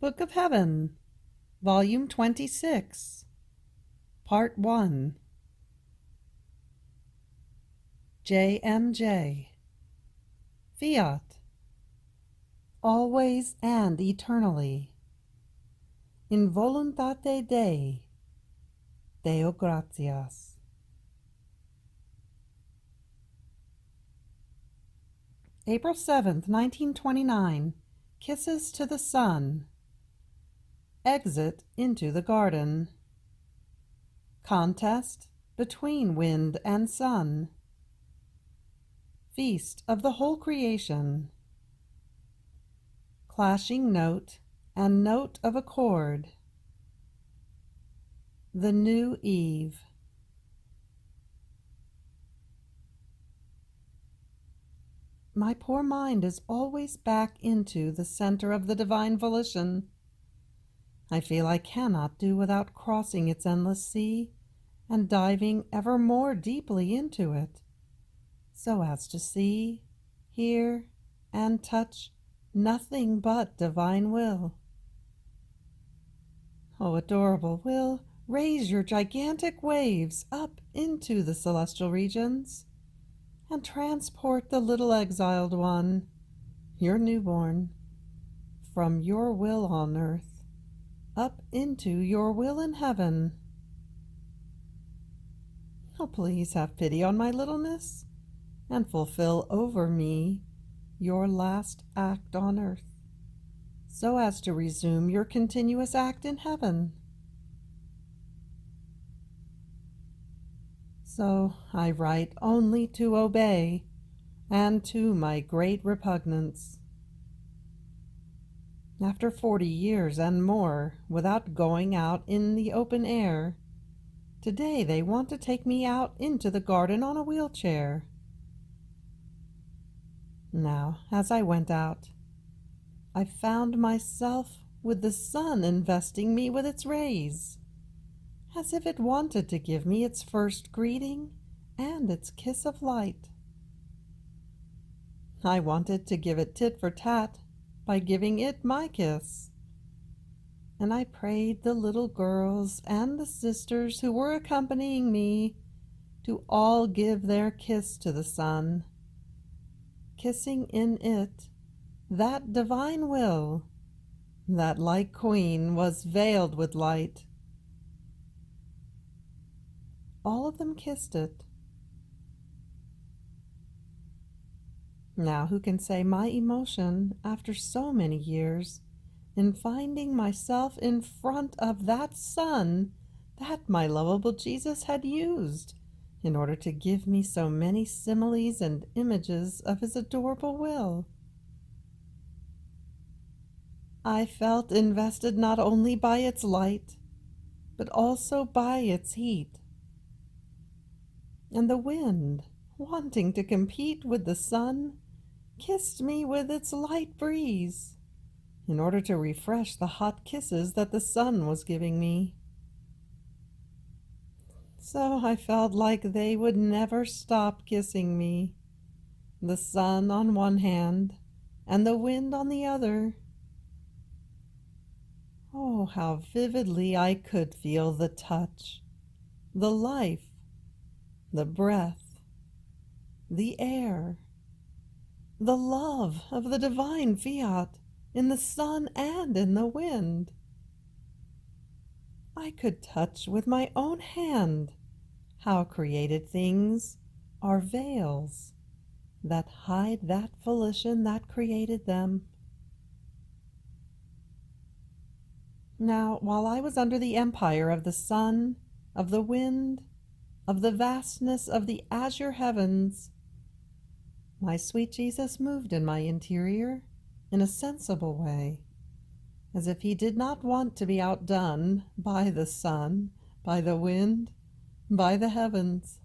Book of Heaven, Volume 26, Part 1. JMJ. Fiat. Always and eternally. In voluntate Dei. Deo gratias. April 7th, 1929. Kisses to the sun. Exit into the garden. Contest between wind and sun. Feast of the whole creation. Clashing note and note of accord. The new Eve. My poor mind is always back into the center of the divine volition. I feel I cannot do without crossing its endless sea and diving ever more deeply into it, so as to see, hear, and touch nothing but divine will. O adorable will, raise your gigantic waves up into the celestial regions and transport the little exiled one, your newborn, from your will on earth up into your will in heaven. Oh, please have pity on my littleness and fulfill over me your last act on earth, so as to resume your continuous act in heaven. So I write only to obey, and to my great repugnance. After 40 years and more without going out in the open air, today they want to take me out into the garden on a wheelchair. Now, as I went out, I found myself with the sun investing me with its rays, as if it wanted to give me its first greeting and its kiss of light. I wanted to give it tit for tat by giving it my kiss, and I prayed the little girls and the sisters who were accompanying me to all give their kiss to the sun, kissing in it that divine will that, like queen, was veiled with light. All of them kissed it. Now who can say my emotion after so many years in finding myself in front of that sun that my lovable Jesus had used in order to give me so many similes and images of his adorable will? I felt invested not only by its light, but also by its heat. And the wind, wanting to compete with the sun, kissed me with its light breeze, in order to refresh the hot kisses that the sun was giving me. So I felt like they would never stop kissing me, the sun on one hand and the wind on the other. Oh, how vividly I could feel the touch, the life, the breath, the air, the love of the divine Fiat in the sun and in the wind. I could touch with my own hand how created things are veils that hide that volition that created them. Now, while I was under the empire of the sun, of the wind, of the vastness of the azure heavens, my sweet Jesus moved in my interior in a sensible way, as if he did not want to be outdone by the sun, by the wind, by the heavens.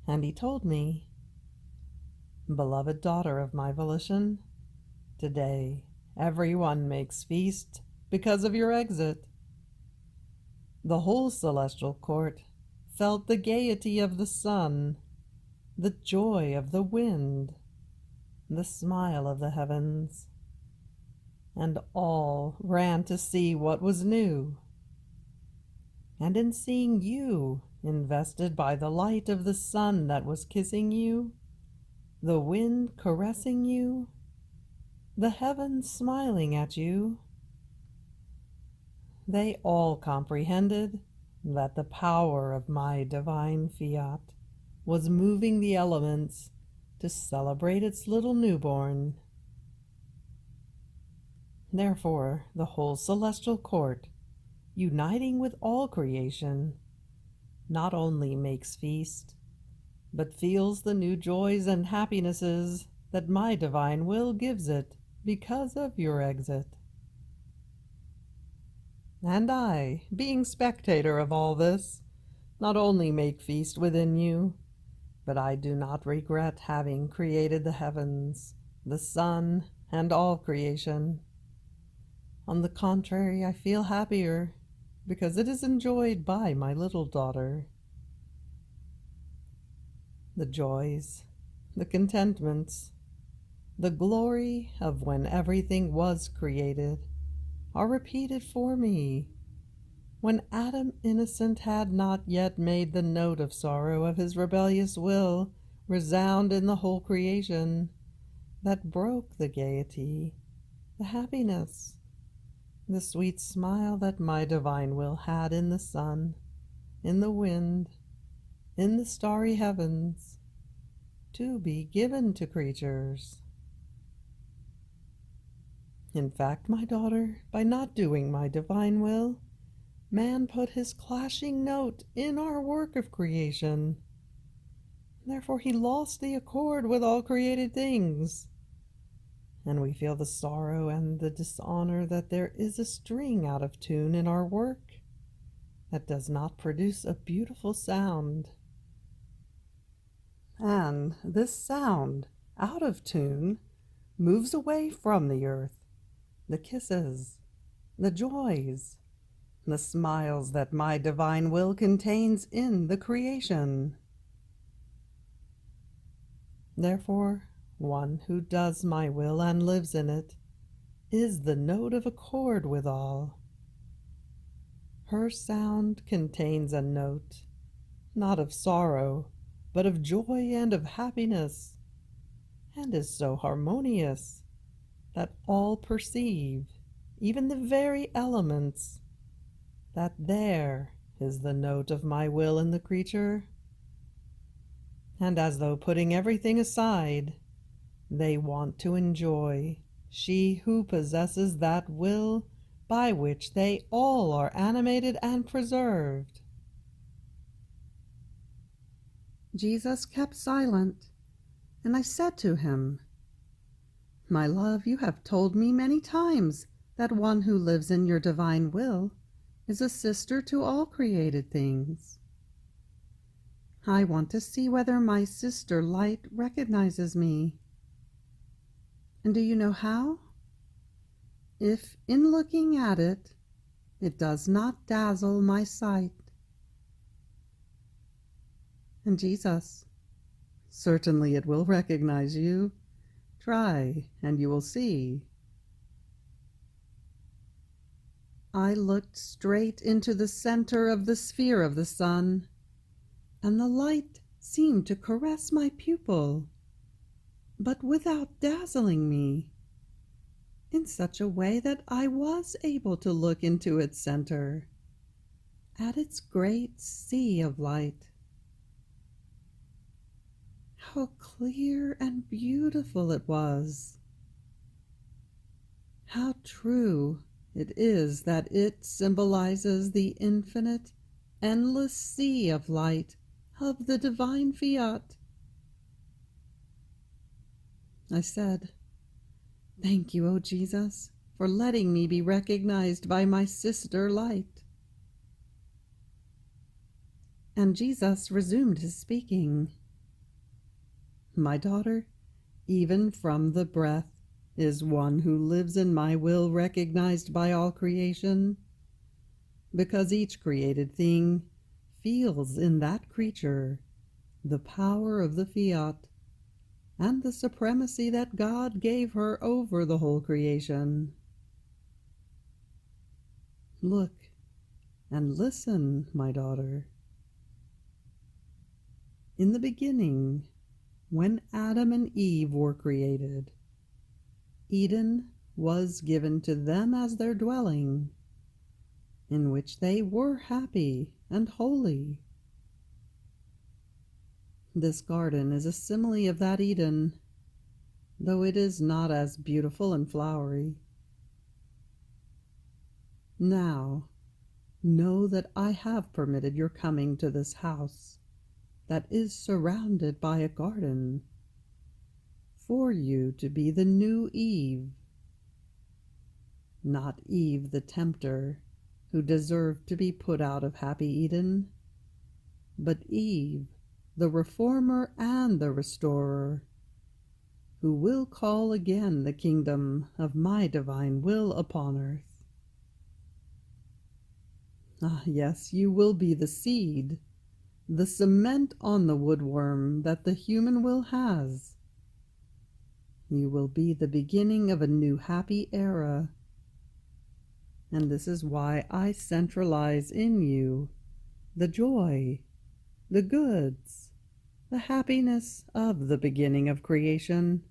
And he told me, "Beloved daughter of my volition, today everyone makes feast because of your exit." The whole celestial court felt the gaiety of the sun, the joy of the wind, the smile of the heavens. and all ran to see what was new. And in seeing you invested by the light of the sun that was kissing you, the wind caressing you, the heavens smiling at you, they all comprehended that the power of my divine Fiat was moving the elements to celebrate its little newborn. Therefore, the whole celestial court, uniting with all creation, not only makes feast, but feels the new joys and happinesses that my divine will gives it because of your exit. And I, being spectator of all this, not only make feast within you, but I do not regret having created the heavens, the sun, and all creation. On the contrary, I feel happier, because it is enjoyed by my little daughter. The joys, the contentments, the glory of when everything was created are repeated for me, when Adam innocent had not yet made the note of sorrow of his rebellious will resound in the whole creation, that broke the gaiety, the happiness, the sweet smile that my divine will had in the sun, in the wind, in the starry heavens, to be given to creatures. In fact, my daughter, by not doing my divine will, man put his clashing note in our work of creation. Therefore he lost the accord with all created things. And we feel the sorrow and the dishonor that there is a string out of tune in our work that does not produce a beautiful sound. And this sound, out of tune, moves away from the earth, the kisses, the joys, the smiles that my divine will contains in the creation. Therefore, one who does my will and lives in it is the note of accord with all. Her sound contains a note, not of sorrow, but of joy and of happiness, and is so harmonious that all perceive, even the very elements, that there is the note of my will in the creature. And as though putting everything aside, they want to enjoy she who possesses that will by which they all are animated and preserved. Jesus kept silent, and I said to him, "My love, you have told me many times that one who lives in your divine will is a sister to all created things. I want to see whether my sister light recognizes me. And do you know how? If, in looking at it, it does not dazzle my sight." And Jesus, "Certainly it will recognize you. Try, and you will see." I looked straight into the center of the sphere of the sun, and the light seemed to caress my pupil, but without dazzling me, in such a way that I was able to look into its center, at its great sea of light. How clear and beautiful it was! How true it is that it symbolizes the infinite, endless sea of light of the divine Fiat. I said, "Thank you, O Jesus, for letting me be recognized by my sister light." And Jesus resumed his speaking. "My daughter, even from the breath is one who lives in my will recognized by all creation, because each created thing feels in that creature the power of the Fiat and the supremacy that God gave her over the whole creation. Look and listen, my daughter. In the beginning, when Adam and Eve were created, Eden was given to them as their dwelling, in which they were happy and holy. This garden is a simile of that Eden, though it is not as beautiful and flowery. Now, know that I have permitted your coming to this house that is surrounded by a garden, for you to be the new Eve, not Eve the tempter, who deserved to be put out of happy Eden, but Eve, the reformer and the restorer, who will call again the kingdom of my divine will upon earth. Ah, yes, you will be the seed, the cement on the woodworm that the human will has. You will be the beginning of a new happy era. And this is why I centralize in you the joy, the goods, the happiness of the beginning of creation.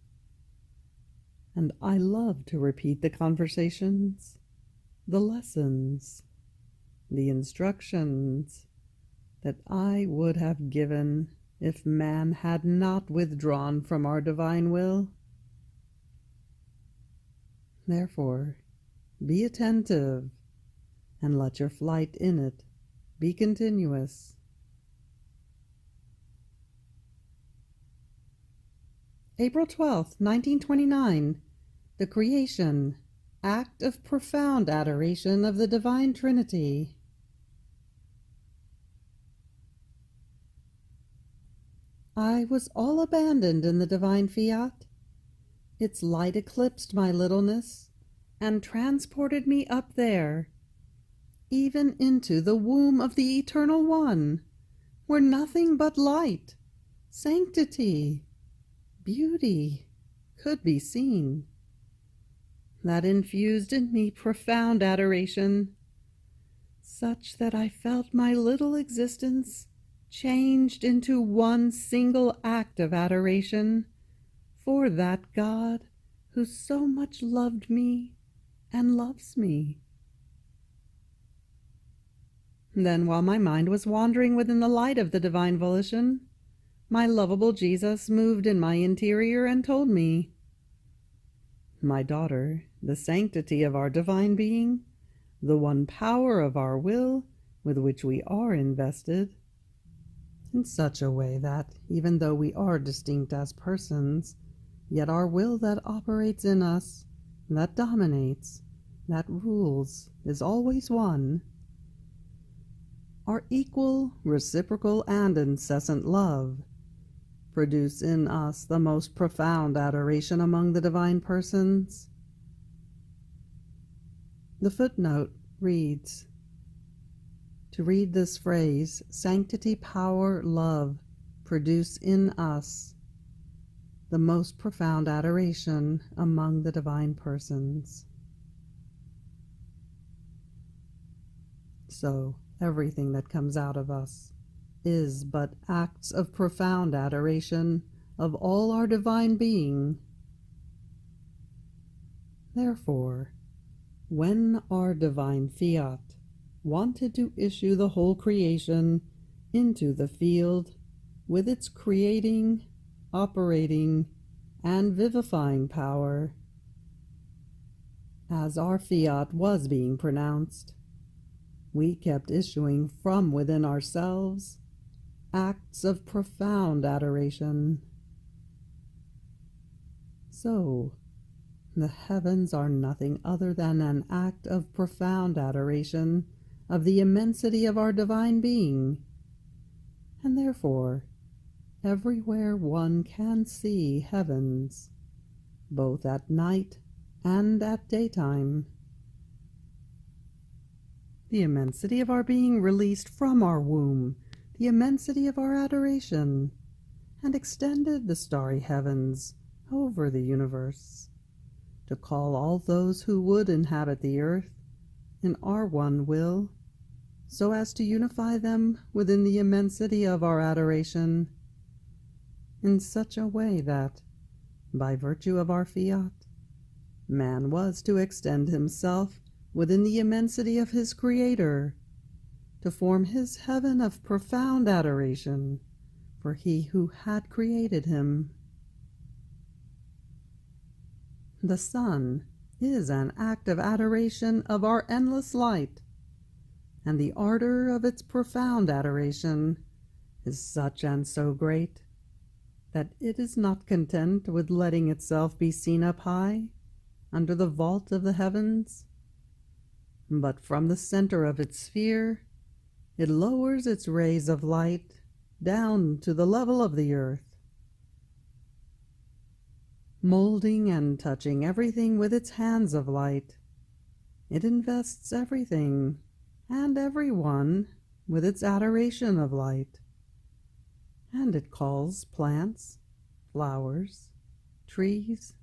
And I love to repeat the conversations, the lessons, the instructions that I would have given if man had not withdrawn from our divine will. Therefore, be attentive, and let your flight in it be continuous. April 12th, 1929. The Creation, act of profound adoration of the Divine Trinity. I was all abandoned in the divine Fiat. Its light eclipsed my littleness and transported me up there, even into the womb of the Eternal One, where nothing but light, sanctity, beauty could be seen. That infused in me profound adoration, such that I felt my little existence changed into one single act of adoration for that God who so much loved me and loves me. Then, while my mind was wandering within the light of the divine volition, my lovable Jesus moved in my interior and told me, "My daughter, the sanctity of our divine being, the one power of our will with which we are invested, in such a way that, even though we are distinct as persons, yet our will that operates in us, that dominates, that rules, is always one. Our equal, reciprocal, and incessant love produce in us the most profound adoration among the divine persons." The footnote reads, to read this phrase, sanctity, power, love, produce in us the most profound adoration among the divine persons. So, everything that comes out of us is but acts of profound adoration of all our divine being. Therefore, when our divine Fiat wanted to issue the whole creation into the field with its creating, operating, and vivifying power, as our Fiat was being pronounced, we kept issuing from within ourselves acts of profound adoration. So, the heavens are nothing other than an act of profound adoration of the immensity of our divine being, and therefore everywhere one can see heavens, both at night and at daytime. The immensity of our being released from our womb, the immensity of our adoration, and extended the starry heavens over the universe, to call all those who would inhabit the earth in our one will, so as to unify them within the immensity of our adoration, in such a way that, by virtue of our fiat, man was to extend himself within the immensity of his Creator, to form his heaven of profound adoration for he who had created him. The sun is an act of adoration of our endless light, and the ardor of its profound adoration is such and so great that it is not content with letting itself be seen up high under the vault of the heavens, but from the center of its sphere it lowers its rays of light down to the level of the earth, molding and touching everything with its hands of light. It invests everything and everyone with its adoration of light, and it calls plants, flowers, trees,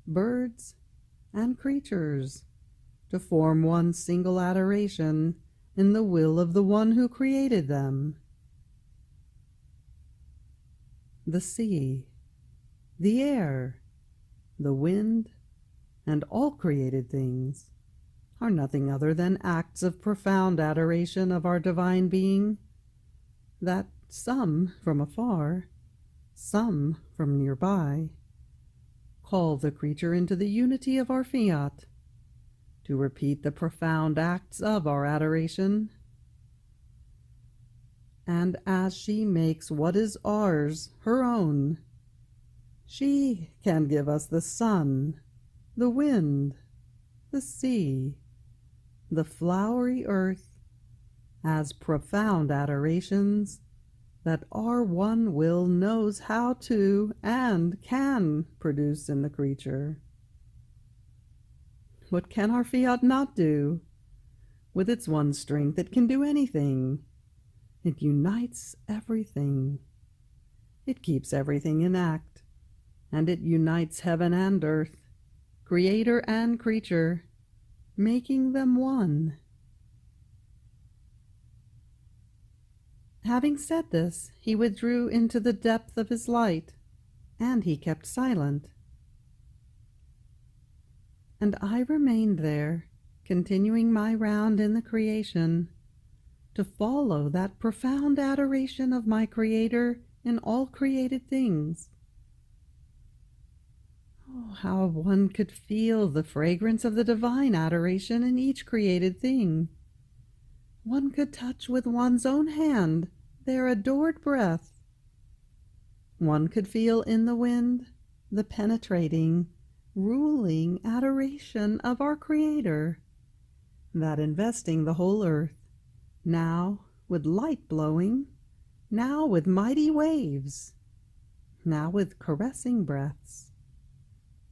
birds, and creatures to form one single adoration in the will of the one who created them. The sea, the air, the wind, and all created things are nothing other than acts of profound adoration of our divine being, that some from afar, some from nearby, call the creature into the unity of our fiat, to repeat the profound acts of our adoration. And as she makes what is ours her own, she can give us the sun, the wind, the sea, the flowery earth, as profound adorations that our one will knows how to and can produce in the creature. What can our fiat not do? With its one strength it can do anything. It unites everything. It keeps everything in act, and it unites heaven and earth, creator and creature, making them one. Having said this, he withdrew into the depth of his light, and he kept silent. And I remained there, continuing my round in the creation, to follow that profound adoration of my Creator in all created things. Oh, how one could feel the fragrance of the divine adoration in each created thing. One could touch with one's own hand their adored breath. One could feel in the wind the penetrating, ruling adoration of our Creator, that investing the whole earth, now with light blowing, now with mighty waves, now with caressing breaths,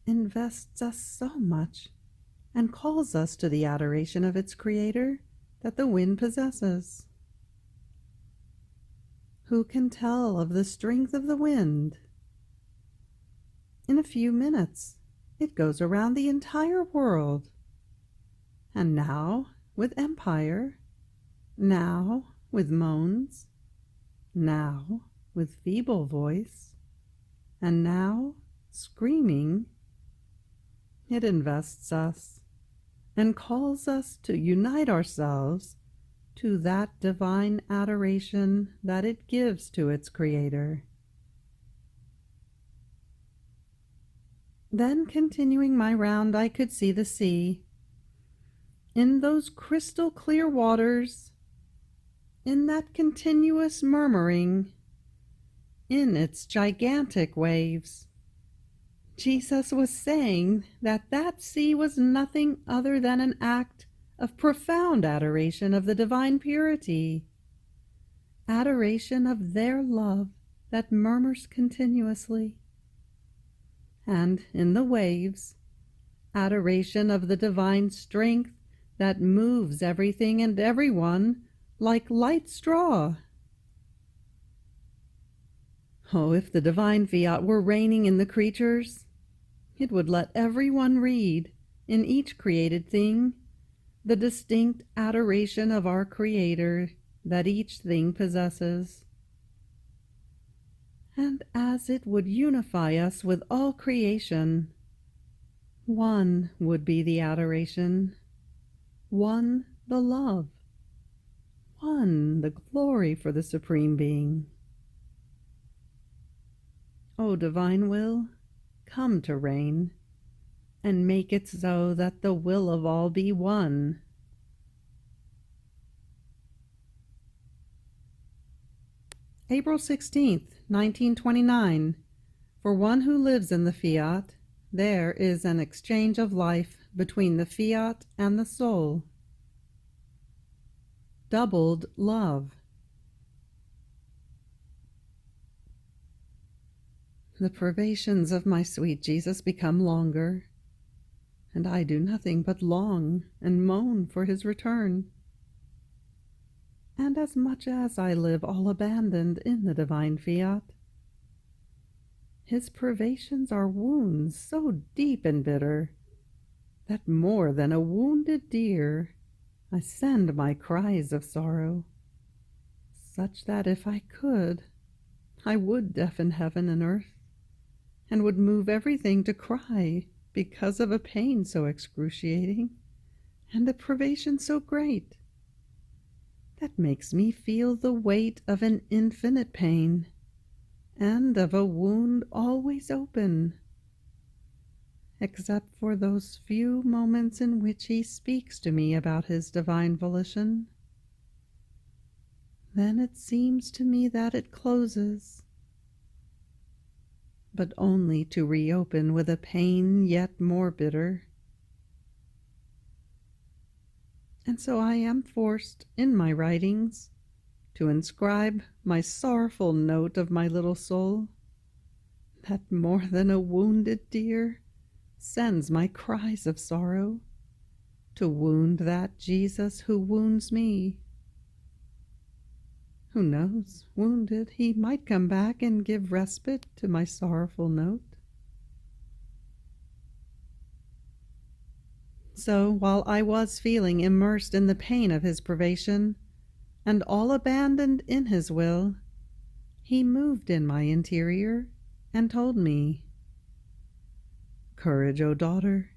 invests us so much and calls us to the adoration of its Creator that the wind possesses. Who can tell of the strength of the wind? In a few minutes it goes around the entire world, and now with empire, now with moans, now with feeble voice, and now screaming, it invests us and calls us to unite ourselves to that divine adoration that it gives to its Creator. Then, continuing my round, I could see the sea. In those crystal clear waters, in that continuous murmuring, in its gigantic waves, Jesus was saying that that sea was nothing other than an act of profound adoration of the divine purity, adoration of their love that murmurs continuously, and in the waves, adoration of the divine strength that moves everything and everyone like light straw. Oh, if the divine fiat were reigning in the creatures, it would let everyone read, in each created thing, the distinct adoration of our Creator that each thing possesses. And as it would unify us with all creation, one would be the adoration, one the love, one the glory for the Supreme Being. O Divine Will, come to reign, and make it so that the will of all be one. April 16th, 1929. For one who lives in the Fiat, there is an exchange of life between the Fiat and the soul. Doubled love. The privations of my sweet Jesus become longer, and I do nothing but long and moan for his return. And as much as I live all abandoned in the divine Fiat, his privations are wounds so deep and bitter that more than a wounded deer I send my cries of sorrow, such that if I could, I would deafen heaven and earth, and would move everything to cry because of a pain so excruciating and a privation so great, that makes me feel the weight of an infinite pain and of a wound always open, except for those few moments in which he speaks to me about his divine volition. Then it seems to me that it closes, but only to reopen with a pain yet more bitter. And so I am forced, in my writings, to inscribe my sorrowful note of my little soul, that more than a wounded deer sends my cries of sorrow to wound that Jesus who wounds me. Who knows, wounded, he might come back and give respite to my sorrowful note. So while I was feeling immersed in the pain of his privation, and all abandoned in his will, he moved in my interior and told me, "Courage, O daughter,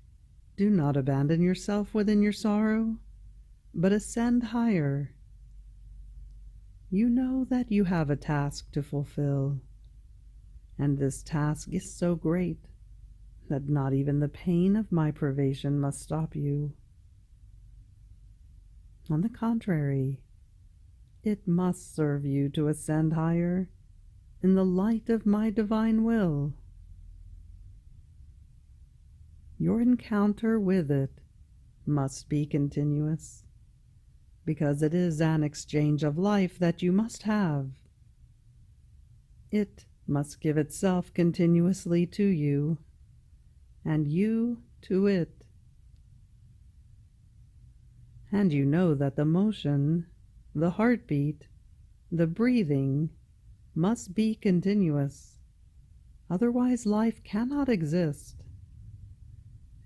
do not abandon yourself within your sorrow, but ascend higher. You know that you have a task to fulfill, and this task is so great that not even the pain of my privation must stop you. On the contrary, it must serve you to ascend higher in the light of my divine will. Your encounter with it must be continuous, because it is an exchange of life that you must have. It must give itself continuously to you, and you to it. And you know that the motion, the heartbeat, the breathing must be continuous, otherwise life cannot exist,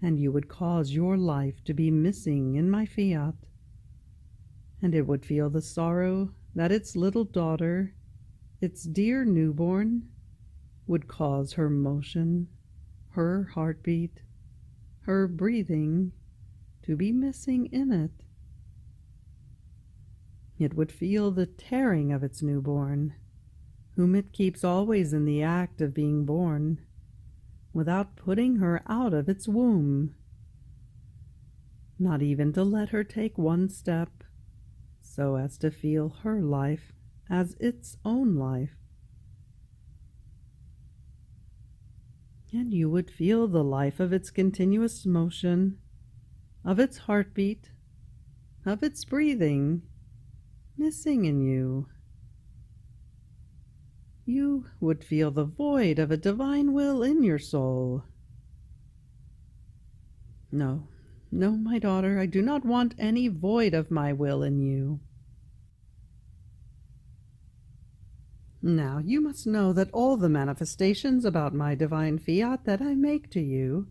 and you would cause your life to be missing in my Fiat, and it would feel the sorrow that its little daughter, its dear newborn, would cause her motion, her heartbeat, her breathing to be missing in it. It would feel the tearing of its newborn, whom it keeps always in the act of being born, without putting her out of its womb, not even to let her take one step, so as to feel her life as its own life. And you would feel the life of its continuous motion, of its heartbeat, of its breathing, missing in you. You would feel the void of a divine will in your soul. No, no, my daughter, I do not want any void of my will in you. Now, you must know that all the manifestations about my divine Fiat that I make to you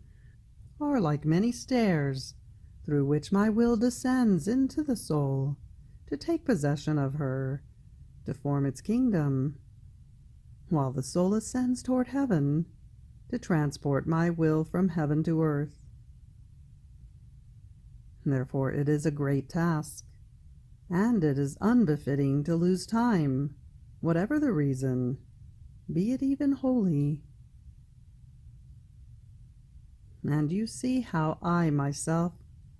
are like many stairs through which my will descends into the soul to take possession of her, to form its kingdom, while the soul ascends toward heaven to transport my will from heaven to earth. Therefore it is a great task, and it is unbefitting to lose time, whatever the reason, be it even holy. And you see how I myself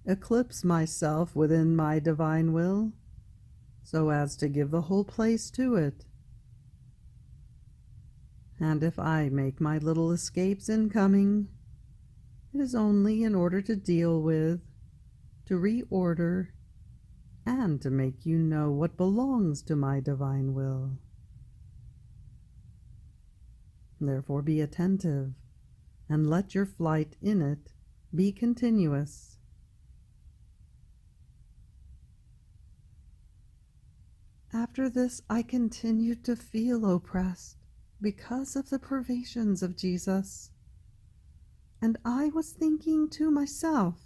eclipse myself within my divine will, so as to give the whole place to it. And if I make my little escapes in coming, it is only in order to deal with, to reorder, and to make you know what belongs to my divine will. Therefore be attentive, and let your flight in it be continuous. After this I continued to feel oppressed because of the privations of Jesus, and I was thinking to myself,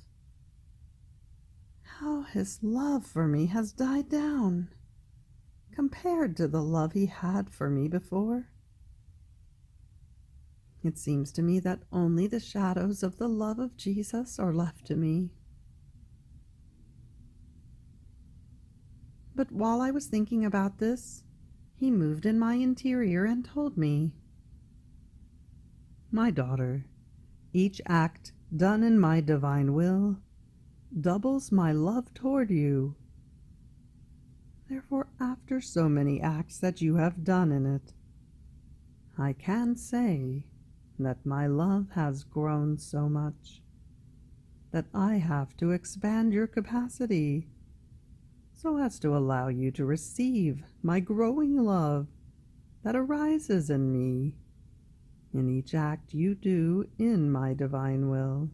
how his love for me has died down compared to the love he had for me before. It seems to me that only the shadows of the love of Jesus are left to me. But while I was thinking about this, he moved in my interior and told me, "My daughter, each act done in my divine will doubles my love toward you. Therefore, after so many acts that you have done in it, I can say that my love has grown so much that I have to expand your capacity so as to allow you to receive my growing love that arises in me in each act you do in my divine will.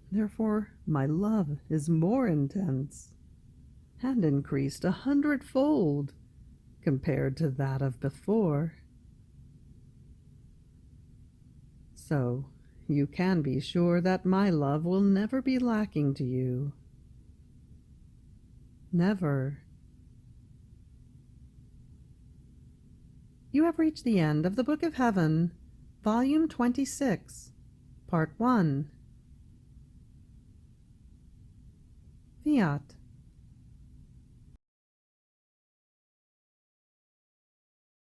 Therefore, my love is more intense and increased 100-fold compared to that of before. So, you can be sure that my love will never be lacking to you. Never. You have reached the end of the Book of Heaven, Volume 26, Part 1. Fiat.